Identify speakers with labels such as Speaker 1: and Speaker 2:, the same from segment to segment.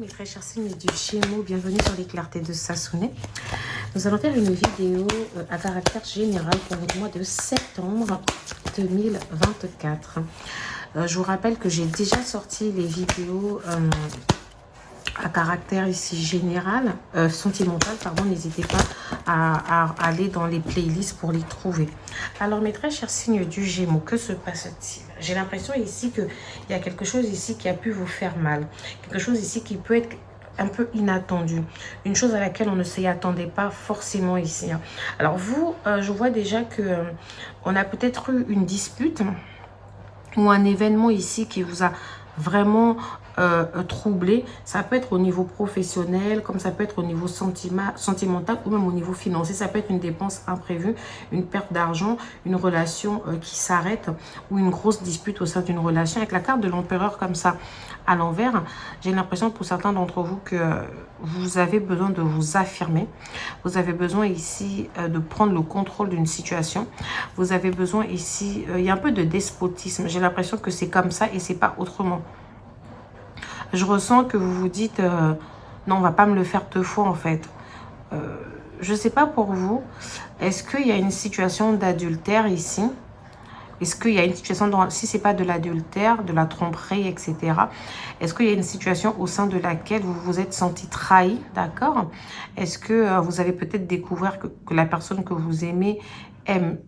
Speaker 1: très chers signes du Gémeaux, bienvenue sur les clartés de Sassonet. Nous allons faire une vidéo à caractère général pour le mois de septembre 2024. Je vous rappelle que j'ai déjà sorti les vidéos à caractère ici général, sentimental, pardon, n'hésitez pas à aller dans les playlists pour les trouver. Alors mes très chers signes du Gémeaux, que se passe-t-il? J'ai l'impression ici qu'il y a quelque chose ici qui a pu vous faire mal, quelque chose ici qui peut être un peu inattendu, une chose à laquelle on ne s'y attendait pas forcément ici. Alors vous, je vois déjà que on a peut-être eu une dispute ou un événement ici qui vous a vraiment troublé. Ça peut être au niveau professionnel, comme ça peut être au niveau sentimental ou même au niveau financier. Ça peut être une dépense imprévue, une perte d'argent, une relation qui s'arrête ou une grosse dispute au sein d'une relation. Avec la carte de l'empereur comme ça à l'envers, j'ai l'impression pour certains d'entre vous que vous avez besoin de vous affirmer. Vous avez besoin ici de prendre le contrôle d'une situation. Vous avez besoin ici, il y a un peu de despotisme. J'ai l'impression que c'est comme ça et c'est pas autrement. Je ressens que vous vous dites, non, on va pas me le faire deux fois en fait. Je sais pas pour vous, est-ce qu'il y a une situation d'adultère ici? Est-ce qu'il y a une situation, si ce n'est pas de l'adultère, de la tromperie, etc. Est-ce qu'il y a une situation au sein de laquelle vous vous êtes senti trahi, d'accord? Est-ce que vous avez peut-être découvert que la personne que vous aimez aime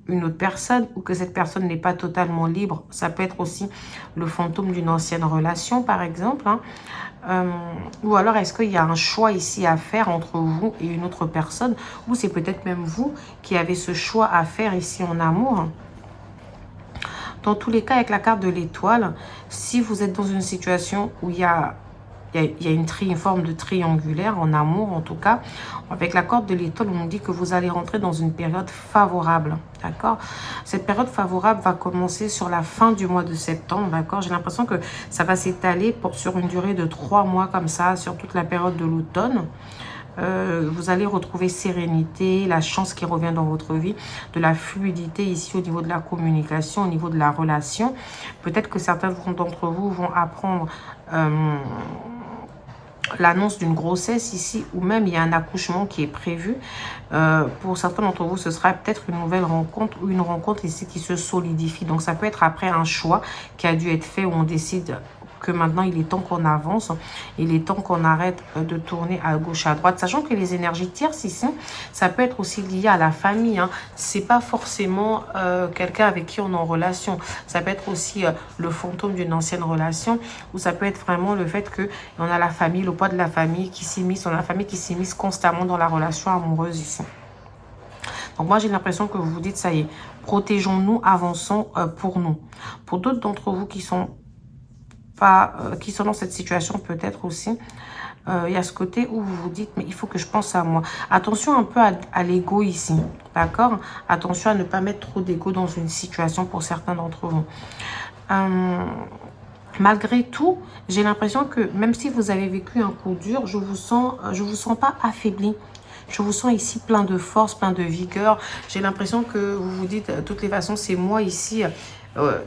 Speaker 1: une autre personne ou que cette personne n'est pas totalement libre? Ça peut être aussi le fantôme d'une ancienne relation, par exemple. Ou alors, est-ce qu'il y a un choix ici à faire entre vous et une autre personne? Ou c'est peut-être même vous qui avez ce choix à faire ici en amour? Dans tous les cas, avec la carte de l'étoile, si vous êtes dans une situation où il y a une forme de triangulaire en amour, en tout cas, avec la carte de l'étoile, on nous dit que vous allez rentrer dans une période favorable, d'accord? Cette période favorable va commencer sur la fin du mois de septembre, d'accord? J'ai l'impression que ça va s'étaler sur une durée de 3 mois comme ça, sur toute la période de l'automne. Vous allez retrouver sérénité, la chance qui revient dans votre vie, de la fluidité ici au niveau de la communication, au niveau de la relation. Peut-être que certains d'entre vous vont apprendre l'annonce d'une grossesse ici, ou même il y a un accouchement qui est prévu. Pour certains d'entre vous, ce sera peut-être une nouvelle rencontre ou une rencontre ici qui se solidifie. Donc ça peut être après un choix qui a dû être fait où on décide que maintenant il est temps qu'on avance, il est temps qu'on arrête de tourner à gauche à droite, sachant que les énergies tierces ici, ça peut être aussi lié à la famille, hein. C'est pas forcément quelqu'un avec qui on est en relation, ça peut être aussi le fantôme d'une ancienne relation, ou ça peut être vraiment le fait que on a la famille, le poids de la famille qui s'immisce, on a la famille qui s'immisce constamment dans la relation amoureuse ici. Donc moi j'ai l'impression que vous vous dites ça y est, protégeons-nous, avançons pour nous. Pour d'autres d'entre vous qui sont qui sont dans cette situation peut-être aussi, il y a ce côté où vous vous dites mais il faut que je pense à moi. Attention un peu à l'ego ici, d'accord? Attention à ne pas mettre trop d'ego dans une situation pour certains d'entre vous. Malgré tout, j'ai l'impression que même si vous avez vécu un coup dur, je vous sens pas affaibli. Je vous sens ici plein de force, plein de vigueur. J'ai l'impression que vous vous dites, de toutes les façons, c'est moi ici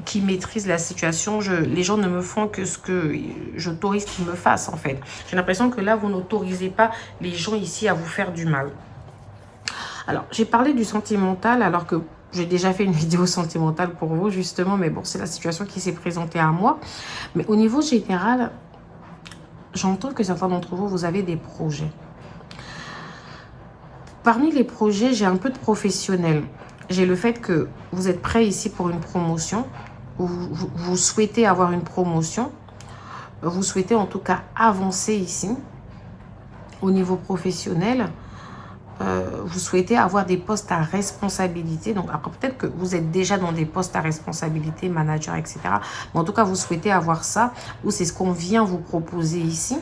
Speaker 1: qui maîtrise la situation. Les gens ne me font que ce que j'autorise qu'ils me fassent, en fait. J'ai l'impression que là, vous n'autorisez pas les gens ici à vous faire du mal. Alors, j'ai parlé du sentimental, alors que j'ai déjà fait une vidéo sentimentale pour vous, justement. Mais bon, c'est la situation qui s'est présentée à moi. Mais au niveau général, j'entends que certains d'entre vous, vous avez des projets. Parmi les projets, j'ai un peu de professionnel. J'ai le fait que vous êtes prêt ici pour une promotion. Vous souhaitez avoir une promotion. Vous souhaitez en tout cas avancer ici. Au niveau professionnel, vous souhaitez avoir des postes à responsabilité. Donc après, peut-être que vous êtes déjà dans des postes à responsabilité, manager, etc. Mais en tout cas, vous souhaitez avoir ça. Ou c'est ce qu'on vient vous proposer ici.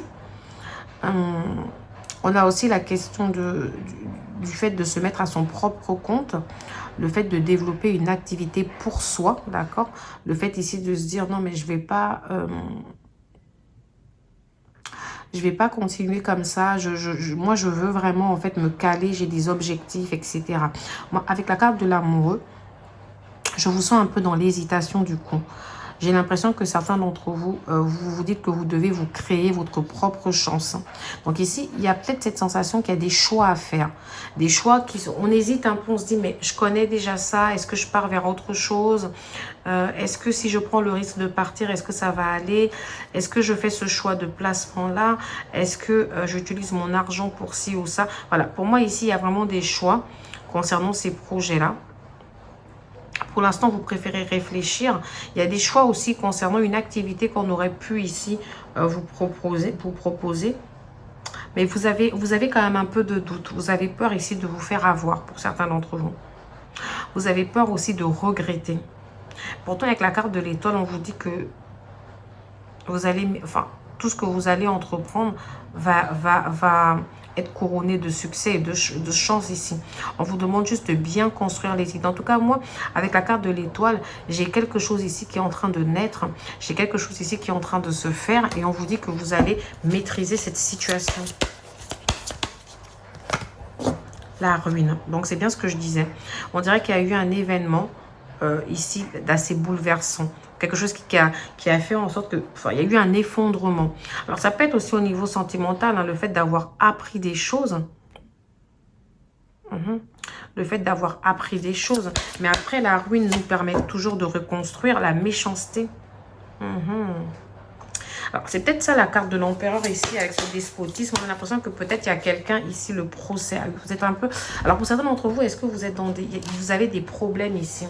Speaker 1: On a aussi la question du fait de se mettre à son propre compte, le fait de développer une activité pour soi, d'accord? Le fait ici de se dire non mais je vais pas continuer comme ça, moi je veux vraiment en fait me caler, j'ai des objectifs, etc. Moi, avec la carte de l'amoureux, je vous sens un peu dans l'hésitation du coup. J'ai l'impression que certains d'entre vous, vous vous dites que vous devez vous créer votre propre chance. Donc ici, il y a peut-être cette sensation qu'il y a des choix à faire. Des choix qui sont... On hésite un peu, on se dit, mais je connais déjà ça, est-ce que je pars vers autre chose? Est-ce que si je prends le risque de partir, est-ce que ça va aller? Est-ce que je fais ce choix de placement-là? Est-ce que j'utilise mon argent pour ci ou ça? Voilà, pour moi ici, il y a vraiment des choix concernant ces projets-là. Pour l'instant, vous préférez réfléchir. Il y a des choix aussi concernant une activité qu'on aurait pu ici vous proposer. Mais vous avez quand même un peu de doute. Vous avez peur ici de vous faire avoir pour certains d'entre vous. Vous avez peur aussi de regretter. Pourtant, avec la carte de l'étoile, on vous dit que vous allez, enfin, tout ce que vous allez entreprendre va être couronné de succès et de chance ici. On vous demande juste de bien construire les idées. En tout cas, moi, avec la carte de l'étoile, j'ai quelque chose ici qui est en train de naître. J'ai quelque chose ici qui est en train de se faire. Et on vous dit que vous allez maîtriser cette situation. La ruine. Donc, c'est bien ce que je disais. On dirait qu'il y a eu un événement ici d'assez bouleversant. Quelque chose qui a fait en sorte que... Enfin, il y a eu un effondrement. Alors, ça peut être aussi au niveau sentimental, hein, le fait d'avoir appris des choses. Le fait d'avoir appris des choses. Mais après, la ruine nous permet toujours de reconstruire la méchanceté. Alors, c'est peut-être ça la carte de l'empereur ici, avec ce despotisme. On a l'impression que peut-être il y a quelqu'un ici, le procès. Vous êtes un peu... Alors, pour certains d'entre vous, est-ce que vous êtes dans des... Vous avez des problèmes ici?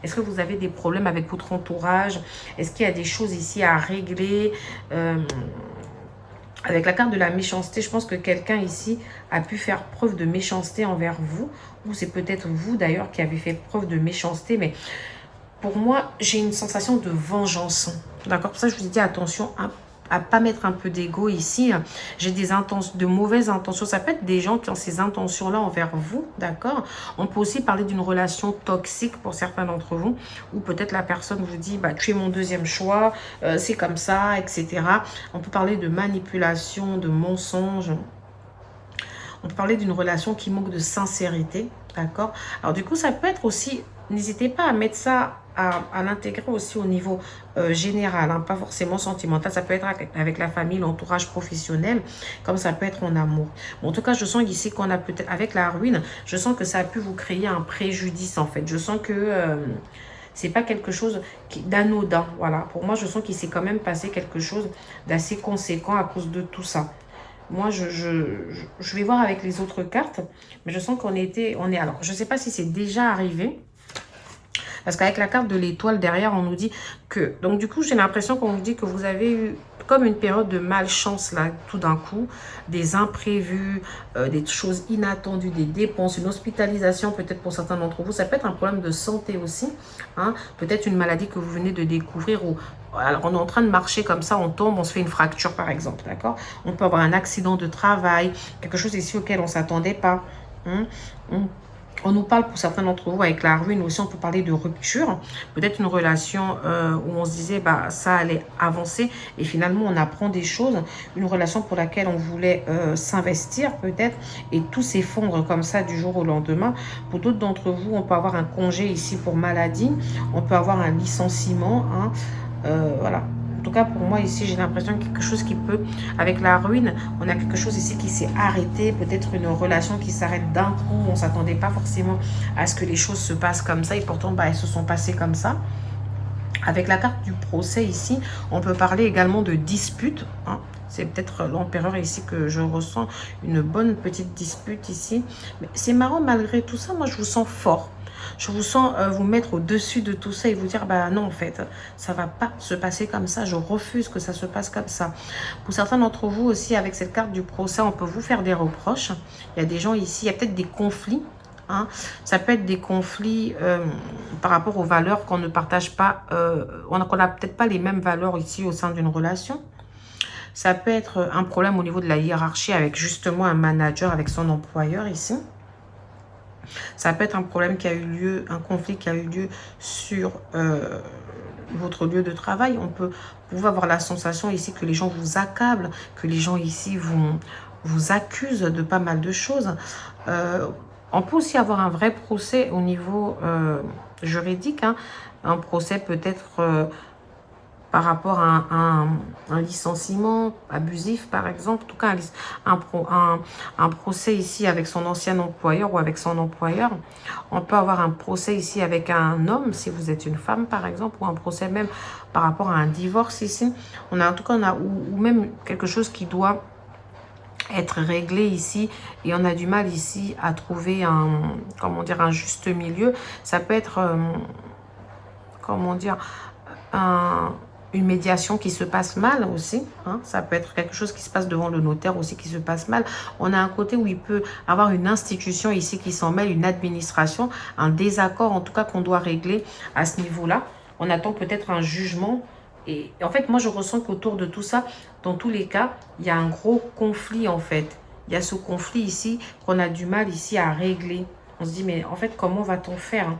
Speaker 1: Est-ce que vous avez des problèmes avec votre entourage? Est-ce qu'il y a des choses ici à régler? Avec la carte de la méchanceté, je pense que quelqu'un ici a pu faire preuve de méchanceté envers vous. Ou c'est peut-être vous d'ailleurs qui avez fait preuve de méchanceté. Mais pour moi, j'ai une sensation de vengeance. D'accord? Pour ça, je vous dis attention à pas mettre un peu d'ego ici. J'ai des intentions, de mauvaises intentions. Ça peut être des gens qui ont ces intentions-là envers vous, d'accord? On peut aussi parler d'une relation toxique pour certains d'entre vous, ou peut-être la personne vous dit, bah, tu es mon deuxième choix, c'est comme ça, etc. On peut parler de manipulation, de mensonge. On peut parler d'une relation qui manque de sincérité, d'accord? Alors du coup, ça peut être aussi, n'hésitez pas à mettre ça, à l'intégrer aussi au niveau général, hein, pas forcément sentimental. Ça peut être avec la famille, l'entourage professionnel, comme ça peut être en amour. Bon, en tout cas, je sens ici qu'on a peut-être, avec la ruine, je sens que ça a pu vous créer un préjudice en fait. Je sens que... c'est pas quelque chose d'anodin, voilà. Pour moi, je sens qu'il s'est quand même passé quelque chose d'assez conséquent à cause de tout ça. Moi, je vais voir avec les autres cartes, mais je sens qu'on est... Alors, je ne sais pas si c'est déjà arrivé, parce qu'avec la carte de l'étoile derrière, on nous dit que... Donc, du coup, j'ai l'impression qu'on vous dit que vous avez eu comme une période de malchance, là, tout d'un coup. Des imprévus, des choses inattendues, des dépenses, une hospitalisation peut-être pour certains d'entre vous. Ça peut être un problème de santé aussi. Hein, peut-être une maladie que vous venez de découvrir ou... Alors, on est en train de marcher comme ça, on tombe, on se fait une fracture, par exemple, d'accord? On peut avoir un accident de travail, quelque chose ici auquel on ne s'attendait pas. On nous parle, pour certains d'entre vous, avec la ruine aussi, on peut parler de rupture. Peut-être une relation où on se disait, bah, ça allait avancer. Et finalement, on apprend des choses. Une relation pour laquelle on voulait s'investir, peut-être. Et tout s'effondre comme ça du jour au lendemain. Pour d'autres d'entre vous, on peut avoir un congé ici pour maladie. On peut avoir un licenciement. Hein. Voilà. En tout cas, pour moi, ici, j'ai l'impression qu'il y a quelque chose qui peut... Avec la ruine, on a quelque chose ici qui s'est arrêté. Peut-être une relation qui s'arrête d'un coup. On ne s'attendait pas forcément à ce que les choses se passent comme ça. Et pourtant, bah, elles se sont passées comme ça. Avec la carte du procès ici, on peut parler également de dispute. Hein. C'est peut-être l'empereur ici que je ressens. Une bonne petite dispute ici. Mais c'est marrant, malgré tout ça, moi, je vous sens fort. Je vous sens vous mettre au-dessus de tout ça et vous dire, bah non, en fait, ça ne va pas se passer comme ça. Je refuse que ça se passe comme ça. Pour certains d'entre vous aussi, avec cette carte du procès, on peut vous faire des reproches. Il y a des gens ici, il y a peut-être des conflits. Hein. Ça peut être des conflits par rapport aux valeurs qu'on ne partage pas. On n'a peut-être pas les mêmes valeurs ici au sein d'une relation. Ça peut être un problème au niveau de la hiérarchie avec justement un manager, avec son employeur ici. Ça peut être un problème qui a eu lieu, un conflit qui a eu lieu sur votre lieu de travail. Vous pouvez avoir la sensation ici que les gens vous accablent, que les gens ici vous accusent de pas mal de choses. On peut aussi avoir un vrai procès au niveau juridique. Hein. Un procès peut-être par rapport à un licenciement abusif, par exemple. En tout cas, un procès ici avec son ancien employeur ou avec son employeur. On peut avoir un procès ici avec un homme, si vous êtes une femme, par exemple, ou un procès même par rapport à un divorce ici. On a en tout cas, ou même quelque chose qui doit être réglé ici, et on a du mal ici à trouver comment dire, un juste milieu. Ça peut être, comment dire, une médiation qui se passe mal aussi, hein. Ça peut être quelque chose qui se passe devant le notaire aussi qui se passe mal. On a un côté où il peut avoir une institution ici qui s'en mêle, une administration, un désaccord en tout cas qu'on doit régler à ce niveau-là. On attend peut-être un jugement. Et en fait, moi, je ressens qu'autour de tout ça, dans tous les cas, il y a un gros conflit en fait. Il y a ce conflit ici qu'on a du mal ici à régler. On se dit, mais en fait, comment va-t-on faire, hein?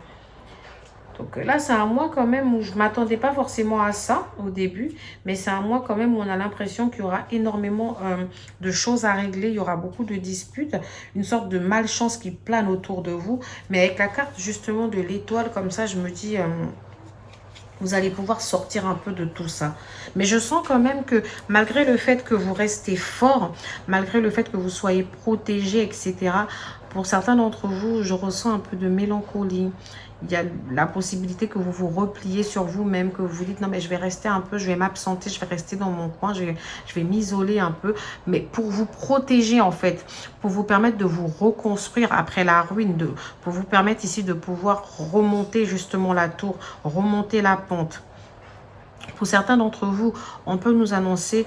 Speaker 1: Donc là, c'est un mois quand même où je ne m'attendais pas forcément à ça au début. Mais c'est un mois quand même où on a l'impression qu'il y aura énormément de choses à régler. Il y aura beaucoup de disputes. Une sorte de malchance qui plane autour de vous. Mais avec la carte justement de l'étoile, comme ça, je me dis... vous allez pouvoir sortir un peu de tout ça. Mais je sens quand même que malgré le fait que vous restez fort, malgré le fait que vous soyez protégé, etc., pour certains d'entre vous, je ressens un peu de mélancolie. Il y a la possibilité que vous vous repliez sur vous-même, que vous vous dites non mais je vais rester un peu, je vais m'absenter, je vais rester dans mon coin, je vais m'isoler un peu. Mais pour vous protéger en fait, pour vous permettre de vous reconstruire après la ruine, pour vous permettre ici de pouvoir remonter justement la tour, remonter la pente. Pour certains d'entre vous, on peut nous annoncer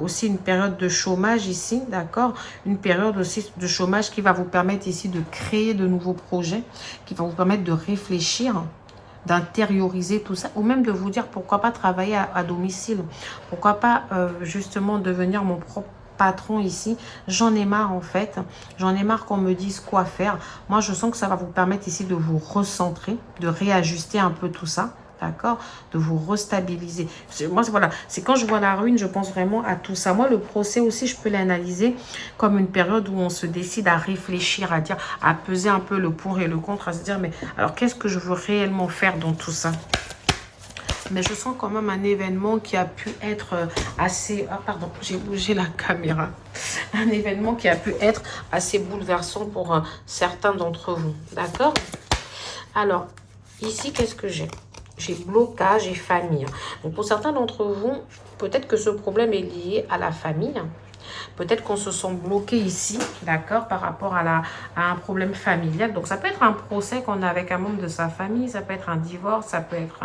Speaker 1: aussi une période de chômage ici, d'accord? Une période aussi de chômage qui va vous permettre ici de créer de nouveaux projets, qui va vous permettre de réfléchir, d'intérioriser tout ça, ou même de vous dire pourquoi pas travailler à domicile, pourquoi pas justement devenir mon propre patron ici. J'en ai marre en fait, j'en ai marre qu'on me dise quoi faire. Moi je sens que ça va vous permettre ici de vous recentrer, de réajuster un peu tout ça. D'accord? De vous restabiliser. Moi, voilà, c'est quand je vois la ruine, je pense vraiment à tout ça. Moi, le procès aussi, je peux l'analyser comme une période où on se décide à réfléchir, à dire, à peser un peu le pour et le contre, à se dire, mais alors, qu'est-ce que je veux réellement faire dans tout ça? Mais je sens quand même un événement qui a pu être assez... Ah, pardon, j'ai bougé la caméra. Un événement qui a pu être assez bouleversant pour certains d'entre vous. D'accord? Alors, ici, qu'est-ce que j'ai? J'ai blocage et famille. Donc, pour certains d'entre vous, peut-être que ce problème est lié à la famille. Peut-être qu'on se sent bloqué ici, d'accord, par rapport à un problème familial. Donc, ça peut être un procès qu'on a avec un membre de sa famille. Ça peut être un divorce. Ça peut être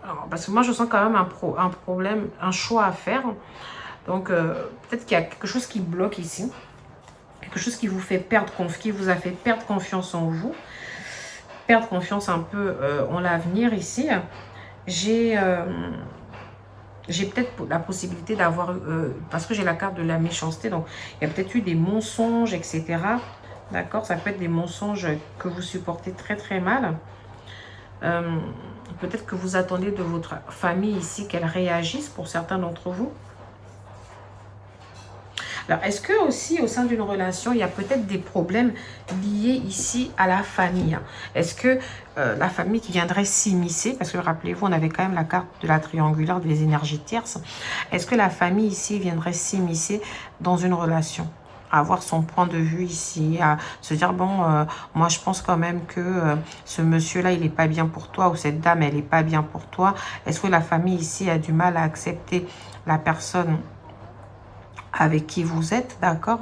Speaker 1: alors, parce que moi, je sens quand même un problème, un choix à faire. Donc, peut-être qu'il y a quelque chose qui bloque ici. Quelque chose qui vous fait perdre confiance, qui vous a fait perdre confiance en vous. Perdre confiance un peu en l'avenir ici. J'ai peut-être la possibilité d'avoir, parce que j'ai la carte de la méchanceté, donc il y a peut-être eu des mensonges, etc. D'accord? Ça peut être des mensonges que vous supportez très très mal. Peut-être que vous attendez de votre famille ici qu'elle réagisse pour certains d'entre vous. Alors, est-ce que aussi au sein d'une relation, il y a peut-être des problèmes liés ici à la famille? Est-ce que la famille qui viendrait s'immiscer, parce que rappelez-vous, on avait quand même la carte de la triangulaire des énergies tierces. Est-ce que la famille ici viendrait s'immiscer dans une relation? À avoir son point de vue ici, à se dire, bon, moi je pense quand même que ce monsieur-là, il n'est pas bien pour toi, ou cette dame, elle n'est pas bien pour toi. Est-ce que la famille ici a du mal à accepter la personne avec qui vous êtes, d'accord?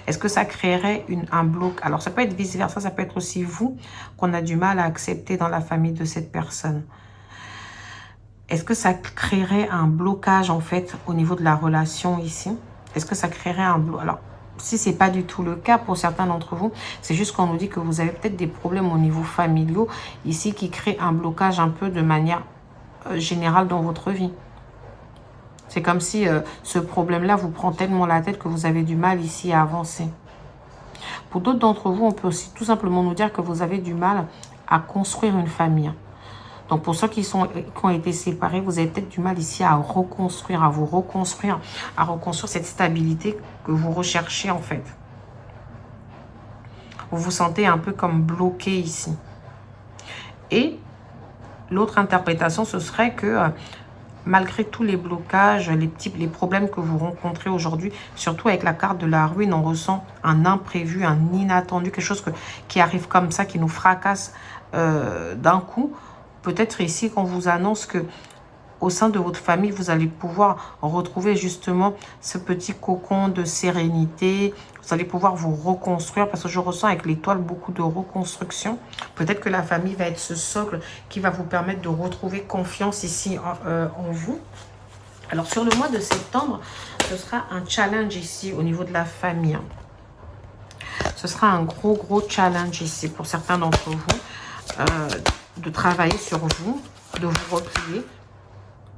Speaker 1: Est-ce que ça créerait un bloc? Alors, ça peut être vice-versa, ça peut être aussi vous qu'on a du mal à accepter dans la famille de cette personne. Est-ce que ça créerait un blocage, en fait, au niveau de la relation ici? Est-ce que ça créerait un bloc? Alors, si ce n'est pas du tout le cas pour certains d'entre vous, c'est juste qu'on nous dit que vous avez peut-être des problèmes au niveau familial ici qui créent un blocage un peu de manière générale dans votre vie. C'est comme si ce problème-là vous prend tellement la tête que vous avez du mal ici à avancer. Pour d'autres d'entre vous, on peut aussi tout simplement nous dire que vous avez du mal à construire une famille. Donc pour ceux qui ont été séparés, vous avez peut-être du mal ici à reconstruire, à vous reconstruire, à reconstruire cette stabilité que vous recherchez en fait. Vous vous sentez un peu comme bloqué ici. Et l'autre interprétation, ce serait que malgré tous les blocages, les problèmes que vous rencontrez aujourd'hui, surtout avec la carte de la ruine, on ressent un imprévu, un inattendu, quelque chose qui arrive comme ça, qui nous fracasse d'un coup. Peut-être ici qu'on vous annonce que au sein de votre famille, vous allez pouvoir retrouver justement ce petit cocon de sérénité. Vous allez pouvoir vous reconstruire parce que je ressens avec l'étoile beaucoup de reconstruction. Peut-être que la famille va être ce socle qui va vous permettre de retrouver confiance ici en vous. Alors sur le mois de septembre, ce sera un challenge ici au niveau de la famille. Ce sera un gros challenge ici pour certains d'entre vous de travailler sur vous, de vous replier.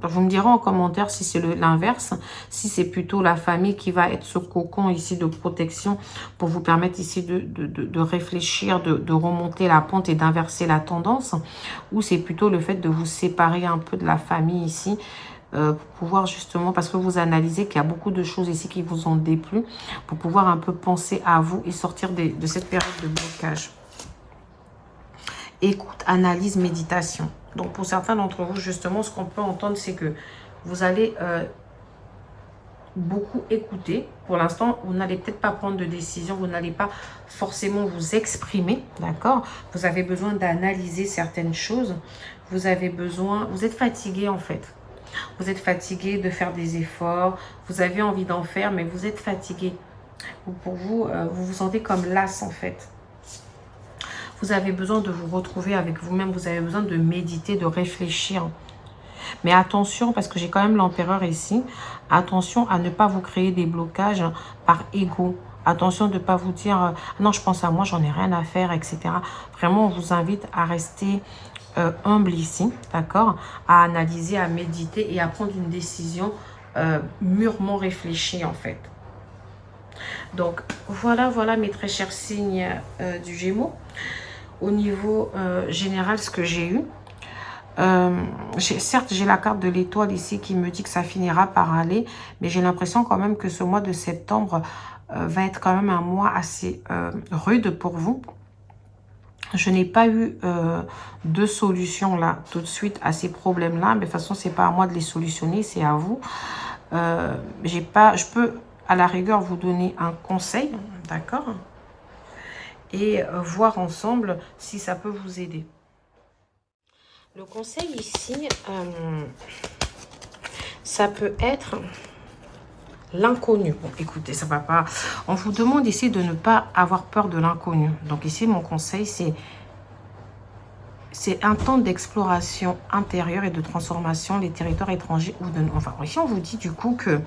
Speaker 1: Vous me direz en commentaire si c'est l'inverse, si c'est plutôt la famille qui va être ce cocon ici de protection pour vous permettre ici de réfléchir, de remonter la pente et d'inverser la tendance, ou c'est plutôt le fait de vous séparer un peu de la famille ici pour pouvoir justement, parce que vous analysez qu'il y a beaucoup de choses ici qui vous ont déplu, pour pouvoir un peu penser à vous et sortir de cette période de blocage. Écoute, analyse, méditation. Donc, pour certains d'entre vous, justement, ce qu'on peut entendre, c'est que vous allez beaucoup écouter. Pour l'instant, vous n'allez peut-être pas prendre de décision. Vous n'allez pas forcément vous exprimer, d'accord? Vous avez besoin d'analyser certaines choses. Vous avez besoin... Vous êtes fatigué, en fait. Vous êtes fatigué de faire des efforts. Vous avez envie d'en faire, mais vous êtes fatigué. Pour vous, vous vous sentez comme las, en fait. Vous avez besoin de vous retrouver avec vous-même. Vous avez besoin de méditer, de réfléchir. Mais attention, parce que j'ai quand même l'empereur ici. Attention à ne pas vous créer des blocages par ego. Attention de ne pas vous dire « Non, je pense à moi, j'en ai rien à faire, etc. » Vraiment, on vous invite à rester humble ici, d'accord? À analyser, à méditer et à prendre une décision mûrement réfléchie, en fait. Donc, voilà mes très chers signes du Gémeaux. Au niveau général, ce que j'ai eu, certes, j'ai la carte de l'étoile ici qui me dit que ça finira par aller, mais j'ai l'impression quand même que ce mois de septembre va être quand même un mois assez rude pour vous. Je n'ai pas eu de solution là tout de suite à ces problèmes-là, mais de toute façon, c'est pas à moi de les solutionner, c'est à vous. Je peux à la rigueur vous donner un conseil, d'accord? Et voir ensemble si ça peut vous aider. Le conseil ici, ça peut être l'inconnu. Bon, écoutez, ça va pas. On vous demande ici de ne pas avoir peur de l'inconnu. Donc ici, mon conseil, c'est un temps d'exploration intérieure et de transformation des territoires étrangers. Enfin, ici, on vous dit du coup que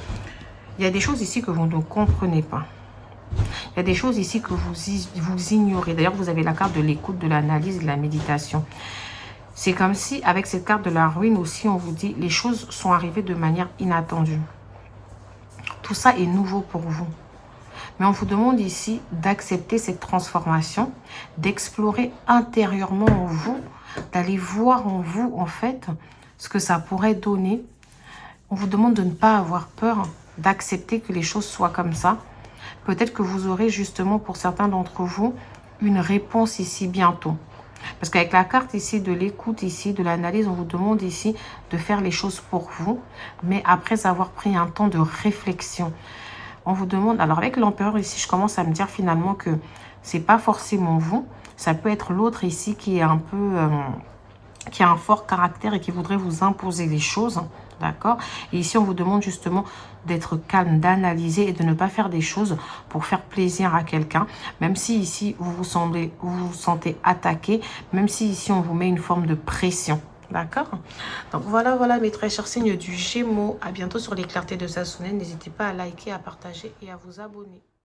Speaker 1: il y a des choses ici que vous ne comprenez pas. Il y a des choses ici que vous ignorez. D'ailleurs, vous avez la carte de l'écoute, de l'analyse, de la méditation. C'est comme si, avec cette carte de la ruine aussi, on vous dit les choses sont arrivées de manière inattendue. Tout ça est nouveau pour vous. Mais on vous demande ici d'accepter cette transformation, d'explorer intérieurement en vous, d'aller voir en vous, en fait, ce que ça pourrait donner. On vous demande de ne pas avoir peur, d'accepter que les choses soient comme ça. Peut-être que vous aurez justement, pour certains d'entre vous, une réponse ici bientôt. Parce qu'avec la carte ici de l'écoute, ici de l'analyse, on vous demande ici de faire les choses pour vous, mais après avoir pris un temps de réflexion. On vous demande, alors avec l'empereur ici, je commence à me dire finalement que c'est pas forcément vous, ça peut être l'autre ici qui est un peu, qui a un fort caractère et qui voudrait vous imposer les choses. D'accord? Et ici, on vous demande justement d'être calme, d'analyser et de ne pas faire des choses pour faire plaisir à quelqu'un. Même si ici, vous vous sentez attaqué, même si ici, on vous met une forme de pression. D'accord? Donc voilà mes très chers signes du Gémeaux. À bientôt sur les clartés de Sassounène. N'hésitez pas à liker, à partager et à vous abonner.